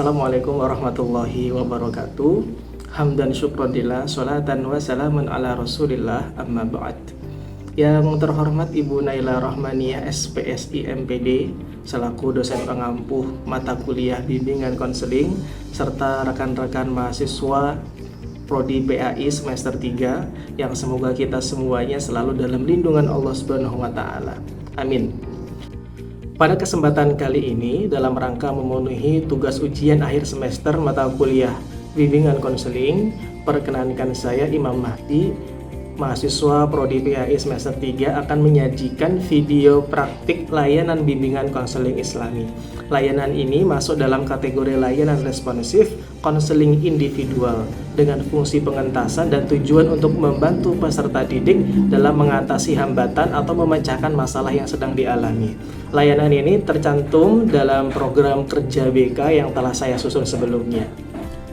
Assalamualaikum warahmatullahi wabarakatuh. Hamdan syukrodillah, sholatan wa salamun ala rasulillah, amma ba'd. Yang terhormat Ibu Naila Rahmaniyah SPSI MPD selaku dosen pengampuh mata kuliah bimbingan konseling serta rekan-rekan mahasiswa Prodi PAI semester 3 yang semoga kita semuanya selalu dalam lindungan Allah Subhanahu wa taala. Amin. Pada kesempatan kali ini, dalam rangka memenuhi tugas ujian akhir semester mata kuliah bimbingan konseling, perkenankan saya Imam Mahdi, mahasiswa Prodi PAI semester 3 akan menyajikan video praktik layanan bimbingan konseling Islami. Layanan ini masuk dalam kategori layanan responsif konseling individual dengan fungsi pengentasan dan tujuan untuk membantu peserta didik dalam mengatasi hambatan atau memecahkan masalah yang sedang dialami. Layanan ini tercantum dalam program kerja BK yang telah saya susun sebelumnya.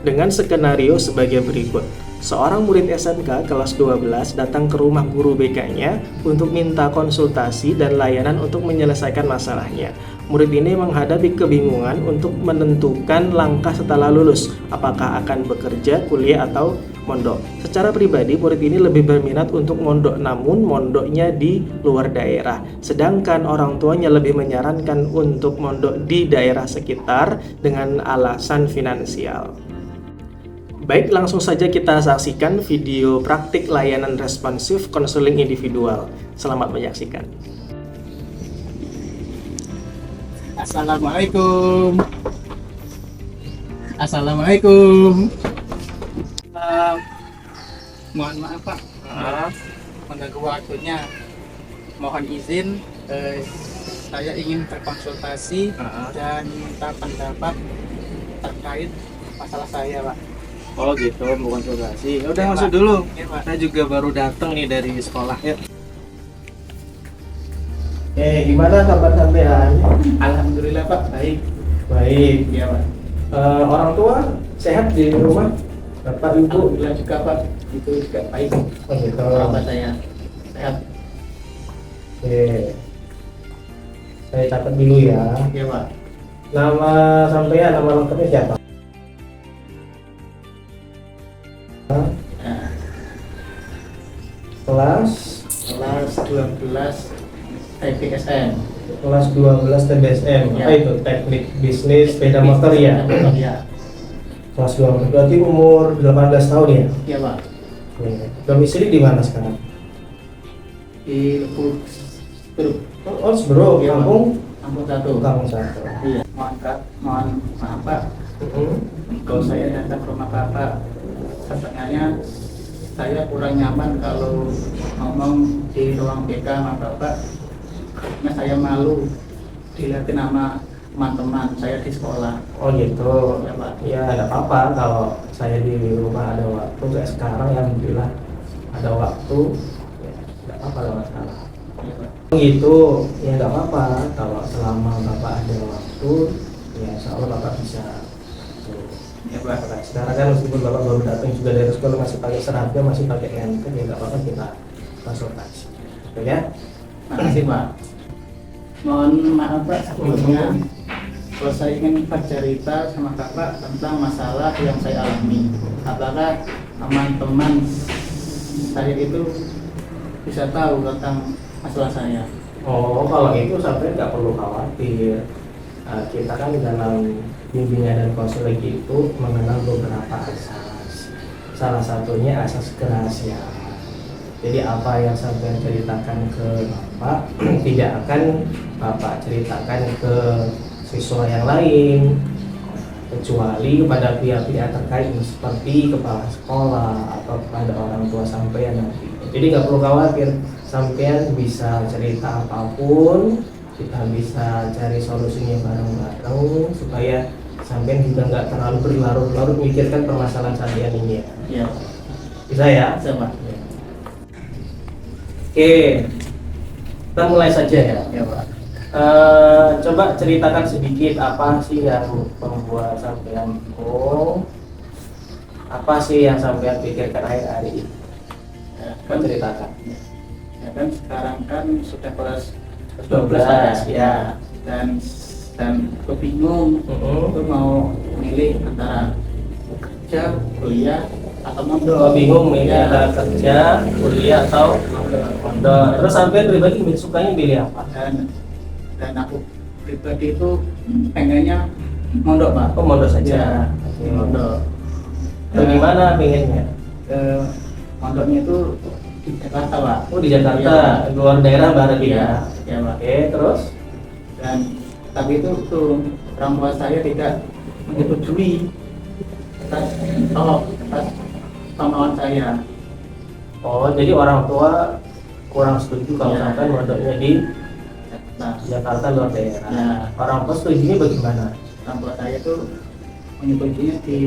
Dengan skenario sebagai berikut. Seorang murid SMK kelas 12 datang ke rumah guru BK-nya untuk minta konsultasi dan layanan untuk menyelesaikan masalahnya. Murid ini menghadapi kebingungan untuk menentukan langkah setelah lulus, apakah akan bekerja, kuliah, atau mondok. Secara pribadi, murid ini lebih berminat untuk mondok, namun mondoknya di luar daerah. Sedangkan orang tuanya lebih menyarankan untuk mondok di daerah sekitar dengan alasan finansial. Baik, langsung saja kita saksikan video praktik layanan responsif konseling individual. Selamat menyaksikan. Assalamualaikum. Assalamualaikum. Mohon maaf Pak, mengganggu waktunya. Mohon izin, saya ingin berkonsultasi dan minta pendapat terkait masalah saya, Pak. Oh gitu, mau konsultasi. Udah Ya, masuk Pak. dulu. Ya, Pak. Saya juga baru datang nih dari sekolah. Ya. Gimana kabar sampean? Alhamdulillah Pak, baik. Baik. Ya Pak. Orang tua sehat di rumah? Bapak, Ibu? Alhamdulillah juga Pak, itu juga baik. Oh gitu. Bapak saya sehat. Oke. Saya catat dulu ya. Ya Pak. Nama sampean, nama lengkapnya siapa? Nah, Kelas kelas 12 TBSM. kelas 12 TBSM. Ya. Apa itu? Teknik bisnis sepeda motor ya? Ya. Kelas 12. Berarti umur 18 tahun ya? Ya Pak. Oke. Domisili di mana sekarang? Di Truk Oh, Sebro, Iya, Pak. kampung? Kampung 1. Kampung 1. Iya. Mohon maaf Pak, kalau saya datang ke rumah Bapak, sebenarnya saya kurang nyaman kalau ngomong di ruang BK sama Bapak, karena saya malu dilihatin sama teman-teman saya di sekolah. Oh gitu. Ya Pak. Ya ada apa-apa kalau saya di rumah ada waktu, kayak sekarang ya alhamdulillah ada waktu, ya tidak apa-apa, ada masalah. Ya Pak. Gitu, ya nggak apa-apa kalau selama Bapak ada waktu, ya insya Allah Bapak bisa. Ya Pak. Sekarang kan meskipun Bapak baru datang juga dari sekolah masih pakai seragam, masih pakai handphone, ya nggak apa-apa kita konsultasi. Oke ya? Makasih Pak. Mohon maaf Pak sebelumnya, kalau saya ingin bercerita sama Bapak tentang masalah yang saya alami. Apakah teman-teman saya itu bisa tahu tentang masalah saya? Oh, kalau itu sampai nggak perlu khawatir. Kita kan dalam bimbingan dan konseling itu mengenal beberapa asas. Salah satunya asas kerahasiaan. Jadi apa yang sampai ceritakan ke Bapak tidak akan Bapak ceritakan ke siswa yang lain, kecuali kepada pihak-pihak terkait seperti kepala sekolah atau kepada orang tua sampean nanti. Jadi nggak perlu khawatir, sampean bisa cerita apapun, kita bisa cari solusinya bareng-bareng supaya sampean juga nggak terlalu berlarut-larut memikirkan permasalahan sampean ini ya. Iya. Bisa ya? Bisa Pak. Oke, kita mulai saja ya. Ya Pak. Coba ceritakan sedikit apa sih yang membuat sampean bingung, apa sih yang sampean pikirkan hari-hari ini. Coba ceritakan. Ya kan sekarang kan sudah kelas 12 ya. dan dan aku bingung aku mau milih antara kerja, kuliah atau mondok. Oh, bingung milih Ya. antara kerja, kuliah atau mondok. Terus sampai pribadi sukanya pilih apa? Dan aku pribadi itu pengennya mondok Pak. Oh, mondok saja. Ya, Oke. mondok. Itu gimana pengennya? Mondoknya itu di Jakarta Pak. Oh, di Jakarta, luar daerah berarti ya. Ya Pak. Oke, terus? Dan tapi itu tuh orang tua saya tidak menyetujui atas kemauan saya. Oh, jadi orang tua kurang setuju kalau Ya. sampai mondoknya di Nah, Jakarta luar daerah. Ya. Orang tua setujunya bagaimana? orang tua saya tuh menyetujuinya di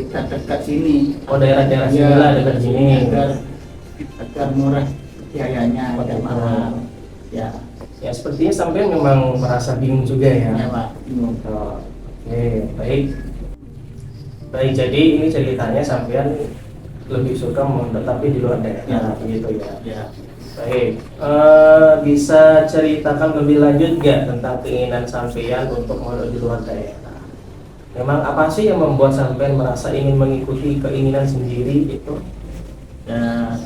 dekat sini. Oh, daerah-daerah sini lah, dekat sini. Agar murah biayanya, tidak mahal. Ya, Ya, sepertinya sampai memang merasa bingung juga ya. ya Pak. Oh, oke, baik. Baik, jadi ini ceritanya sampean lebih suka mondok tapi di luar daerah, Ya. begitu ya. Ya. Baik, bisa ceritakan lebih lanjut nggak tentang keinginan sampean untuk mondok di luar daerah? Memang apa sih yang membuat sampean merasa ingin mengikuti keinginan sendiri itu? Ya,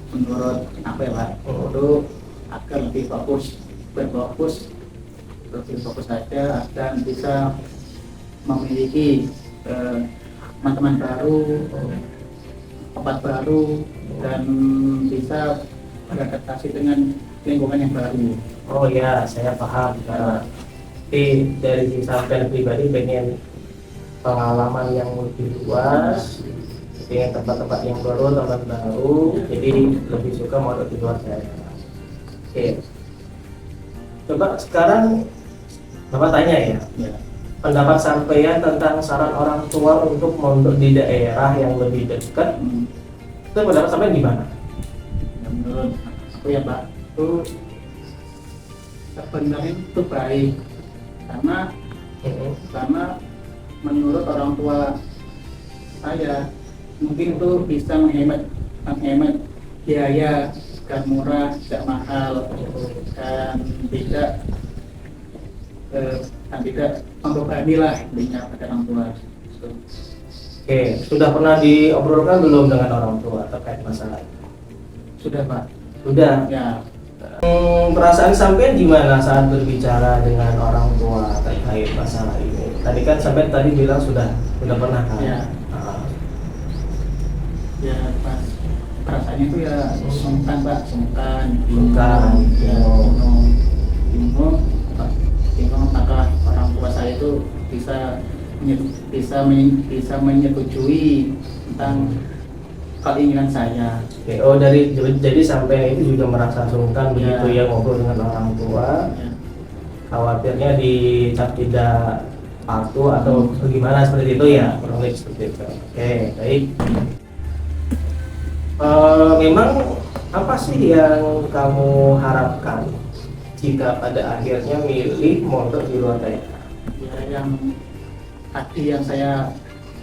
menurut apa ya Pak? Itu agar lebih berfokus saja dan bisa memiliki teman-teman baru, tempat baru, dan bisa beradaptasi dengan lingkungan yang baru. Oh ya, saya paham. Tapi dari si sampean pribadi pengen pengalaman yang lebih luas, pengen tempat-tempat yang baru, tempat baru, jadi lebih suka mondok di luar daerah. Oke. Coba sekarang Bapak tanya ya, Ya. pendapat sampean tentang saran orang tua untuk mondok di daerah yang lebih dekat, itu pendapat sampean gimana? Ya, menurut aku ya Pak, itu sebenarnya itu baik karena menurut orang tua saya mungkin itu bisa menghemat biaya dan murah, tidak mahal, dan tidak membebani lah intinya pada orang tua. Oke, sudah pernah diobrolkan belum dengan orang tua terkait masalah ini? Sudah Pak. Sudah. Ya. Perasaan sampean gimana saat berbicara dengan orang tua terkait masalah ini? Tadi kan sampean tadi bilang sudah pernah kan? Ya. Nah, Ya pas perasaannya itu ya sungkan Pak, Sungkan. ya bingung apakah orang tua saya itu bisa menyetujui tentang keinginan saya. Oke, oh jadi sampean itu juga merasa sungkan begitu ya ngobrol dengan orang tua, Ya. khawatirnya dicap tidak patuh atau bagaimana seperti itu ya, kurang lebih seperti itu. Oke, baik. Memang apa sih yang kamu harapkan jika pada akhirnya milih mondok di luar daerah? Ya, yang tadi yang saya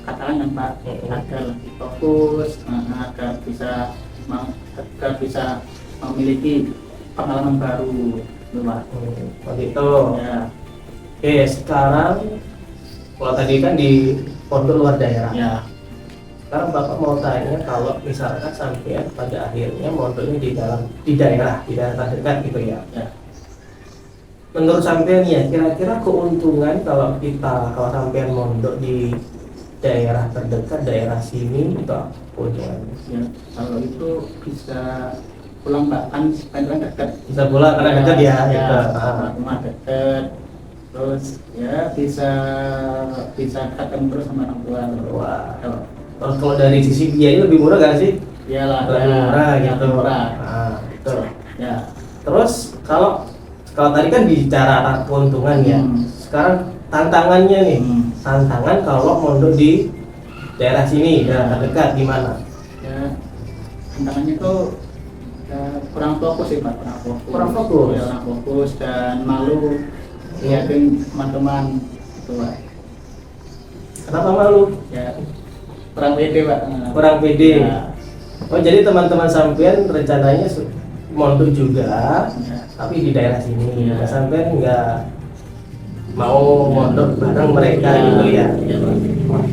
katakan kan Pak, agar lebih fokus, agar bisa memiliki pengalaman baru, gitu, Pak. Seperti itu. Ya, Oke, sekarang kalau tadi kan di pondok luar daerah. ya, Sekarang Bapak mau tanya, kalau misalkan sampai pada akhirnya mondoknya di daerah terdekat gitu ya. ya. Menurut sampean ya, kira-kira keuntungan kalau sampean mondok di daerah terdekat, daerah sini itu apa keuntungannya? Ya, kalau itu bisa pulang Pak, kan dekat. Bisa pulang karena dekat ya. Gitu. Rumah dekat. Terus ya bisa ketemu terus sama orang tua. Wah. Ya, Terus kalau dari sisi biaya lebih murah gak sih? iyalah, Lebih murah gitu. lebih murah. Nah, gitu. Ya. Terus kalau tadi kan bicara keuntungan ya. Sekarang tantangannya nih. Tantangan kalau mondok di daerah sini, daerah terdekat gimana? Ya, tantangannya itu kurang fokus sih Pak, Kurang fokus? Ya, kurang fokus dan malu liatin teman-teman itu Pak. Kenapa malu? Ya, kurang pede Pak. Kurang pede. Ya, Oh, jadi teman-teman sampean rencananya mondok juga, ya. tapi di daerah sini. Iya. Sampean nggak mau mondok bareng mereka gitu ya. Iya, Pak.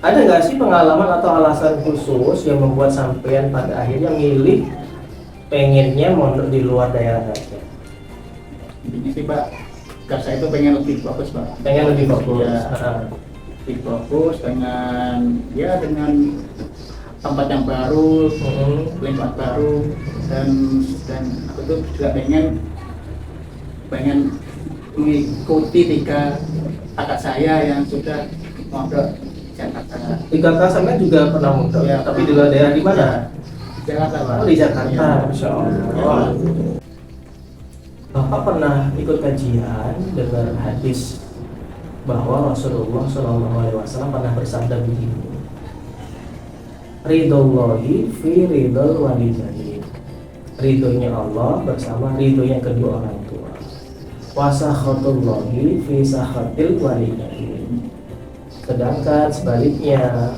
Ada nggak sih pengalaman atau alasan khusus yang membuat sampean pada akhirnya milih pengennya mondok di luar daerah saja? Intinya sih Pak, saya itu pengen lebih fokus Pak. Pengen lebih fokus. Ya, lebih fokus dengan tempat yang baru, lingkungan baru, dan aku tuh juga pengen mengikuti 3 kakak saya yang sudah mondok di Jakarta. Di kakak sampean juga pernah mondok, Ya, tapi di luar daerah di mana? Di Jakarta Pak. Oh, di Jakarta. Ya. Masya Allah. Bapak pernah ikut kajian dengar hadis bahwa Rasulullah SAW pernah bersabda begini, Ridhollahi fi ridhol walidain. Ridhonya Allah bersama ridhonya kedua orang tua. Wasakhatullahi fi sakhatil walidain. Sedangkan sebaliknya,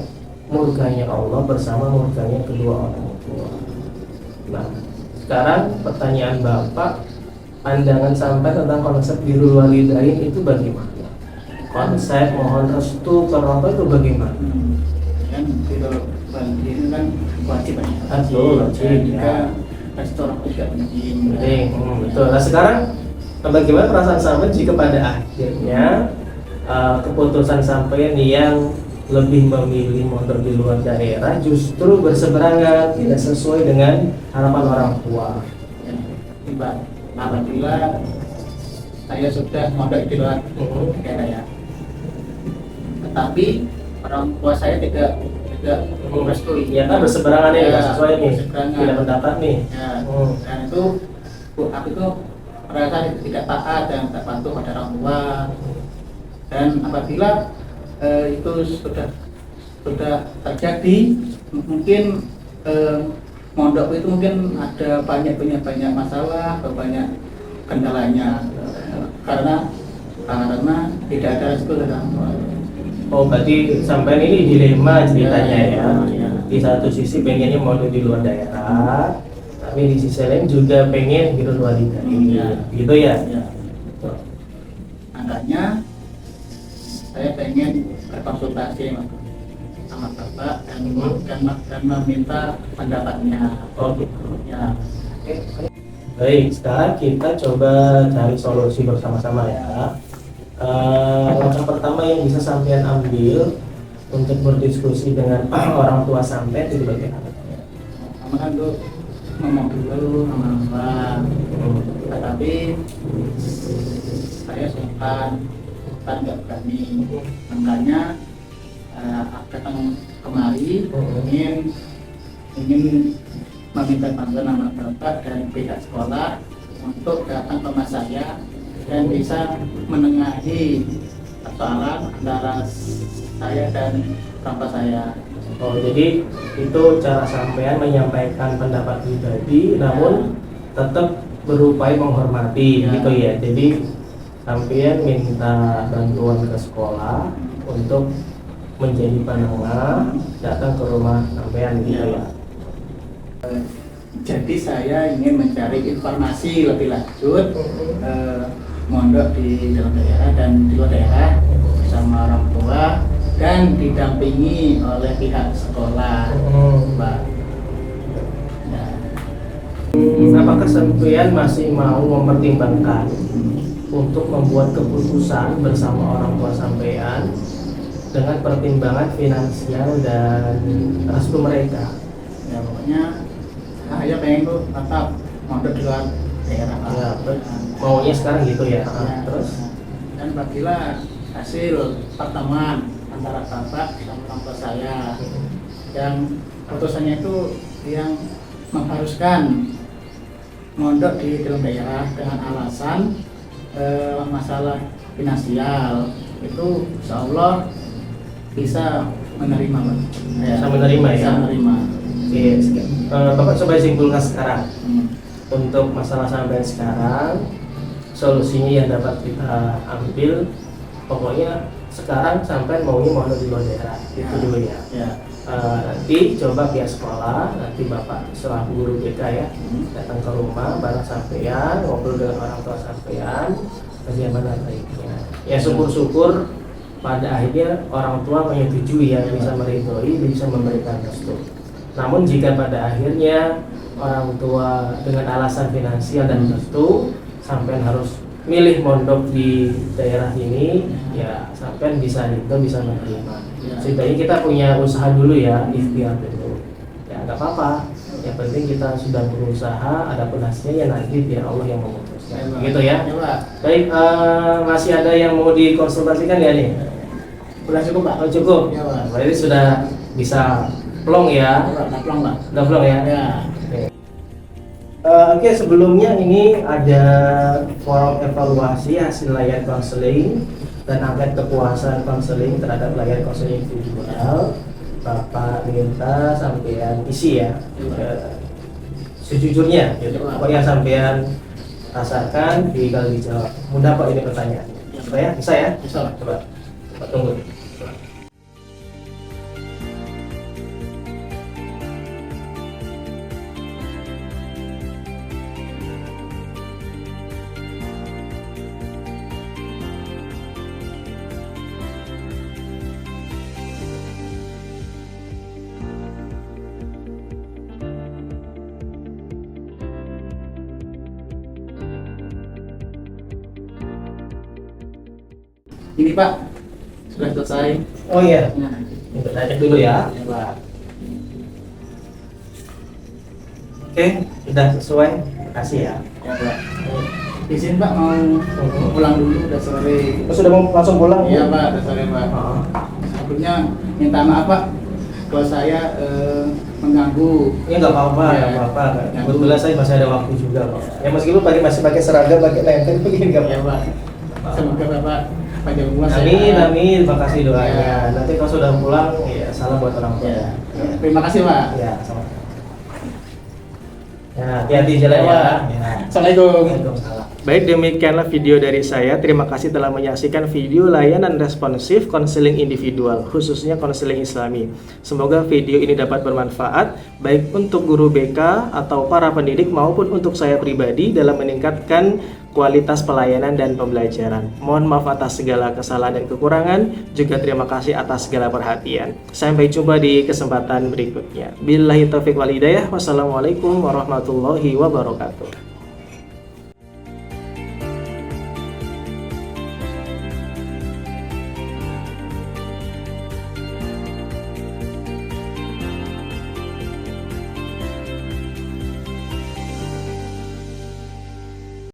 murkanya Allah bersama murkanya kedua orang tua. Nah, sekarang pertanyaan Bapak, pandangan sampai tentang konsep birrul walidain itu bagaimana? Konsep mohon restu ke orang tua itu bagaimana? Kan itu kan wajib ya. Betul, wajib, Dan juga ya. restu orang tua juga penting. Betul. Nah sekarang bagaimana perasaan sampai jika pada akhirnya keputusan sampean yang lebih memilih mondok di luar daerah justru berseberangan, tidak sesuai dengan harapan orang tua? Ya, Pak, alhamdulillah saya sudah mondok di luar daerah ya. Tetapi orang tua saya tidak merestui. Ya kan berseberangan ya, tidak sesuai nih, berseberangan. tidak pendapat nih. Ya, dan itu aku itu merasa tidak taat dan tak patuh pada orang tua. Dan apabila itu sudah terjadi, mungkin mondok itu mungkin ada banyak masalah, banyak kendalanya, karena tidak ada restu dari orang tua. Oh berarti sampean ini dilema ceritanya ya. Ya. Di satu sisi pengennya mondok di luar daerah, tapi di sisi lain juga pengen birrul walidain. Ya. Gitu ya. Ya. Makanya saya pengen berkonsultasi sama Bapak dan meminta pendapatnya. Oh gitu. Ya. Baik, sekarang kita coba cari solusi bersama-sama ya. Langkah pertama yang bisa sampean ambil untuk berdiskusi dengan orang tua sampean itu bagaimana? Sama kan tuh ngomong dulu sama Bapak, tetapi saya sungkan nggak berani. Makanya datang kemari ingin meminta bantuan sama Bapak dan pihak sekolah untuk datang ke rumah saya dan bisa menengahi persoalan antara saya dan orang tua saya. Oh jadi itu cara sampean menyampaikan pendapat pribadi, namun tetap berupaya menghormati, Ya. gitu ya. Jadi sampean minta bantuan ke sekolah untuk menjadi penengah, datang ke rumah sampean gitu ya. Jadi saya ingin mencari informasi lebih lanjut, mondok di dalam daerah dan di luar daerah bersama orang tua dan didampingi oleh pihak sekolah, Pak. Ya. Apakah sampean masih mau mempertimbangkan untuk membuat keputusan bersama orang tua sampean dengan pertimbangan finansial dan restu mereka? Ya pokoknya saya pengen tuh tetap mondok di luar daerah, Pak. Ya, maunya sekarang gitu ya. Ya, Terus dan apabila hasil pertemuan antara Bapak dan orang tua saya yang keputusannya itu yang mengharuskan mondok di dalam daerah dengan alasan masalah finansial, itu insya Allah bisa menerima, Pak. Bisa menerima, bisa ya? menerima. oke, Bapak coba simpulkan sekarang Hmm. untuk masalah sampean sekarang, solusinya yang dapat kita ambil, pokoknya sekarang sampai maunya mondok di luar daerah, itu dulu ya. Ya. Nanti coba pihak sekolah, nanti bapak selaku guru BK ya datang ke rumah bareng sampean, ngobrol dengan orang tua sampean, bagaimana baiknya. Ya syukur-syukur pada akhirnya orang tua menyetujui ya, bisa meridhoi, bisa memberikan restu. Namun jika pada akhirnya orang tua dengan alasan finansial dan restu sampean harus milih mondok di daerah ini, ya sampean bisa ridho, bisa menerima. Setidaknya kita punya usaha dulu ya, ikhtiar dulu. Ya nggak apa-apa. Yang penting kita sudah berusaha, adapun hasilnya ya nanti biar Allah yang memutuskan. Gitu ya. Baik, masih ada yang mau dikonsultasikan ya nih? Udah cukup Pak? Oh cukup. Ya Pak. Berarti sudah bisa plong ya? Udah plong Pak. Udah plong ya? Ya. Oke, sebelumnya ini ada forum evaluasi hasil layar konseling dan angket kepuasan konseling terhadap layar konseling individual. Bapak minta sampean isi ya, sejujurnya, gitu. Apa yang sampean rasakan tinggal dijawab. Mudah kok ini pertanyaan. Coba ya, bisa ya? Bisa. Coba tunggu. Ini Pak, sudah selesai. Oh iya, Nah, kita cek dulu ya. ya Pak. Oke, sudah sesuai. Makasih ya. Ya Pak. Izin Pak mau pulang dulu, udah sore. Sudah mau langsung pulang? Iya Pak, udah sore Pak. Oh. Sebelumnya minta maaf Pak kalau saya mengganggu. Ya nggak apa-apa, Ya. nggak apa-apa. Ya. Kebetulan saya masih ada waktu juga kok. Ya meskipun masih pakai seragam, pakai lenten begini nggak Ya apa-apa. Pak. Semoga Bapak panjang umur. Amin, amin. Makasih doanya. Ya. Nanti kalau sudah pulang, ya salam buat orang tua. Ya. Terima kasih Pak. Ya, sama. Ya, hati-hati jalan ya. Ya. Assalamualaikum. Waalaikumsalam. Baik, demikianlah video dari saya. Terima kasih telah menyaksikan video layanan responsif konseling individual, khususnya konseling Islami. Semoga video ini dapat bermanfaat, baik untuk guru BK atau para pendidik maupun untuk saya pribadi dalam meningkatkan kualitas pelayanan dan pembelajaran. Mohon maaf atas segala kesalahan dan kekurangan, juga terima kasih atas segala perhatian. Sampai jumpa di kesempatan berikutnya. Billahi taufiq wal hidayah. Wassalamualaikum warahmatullahi wabarakatuh.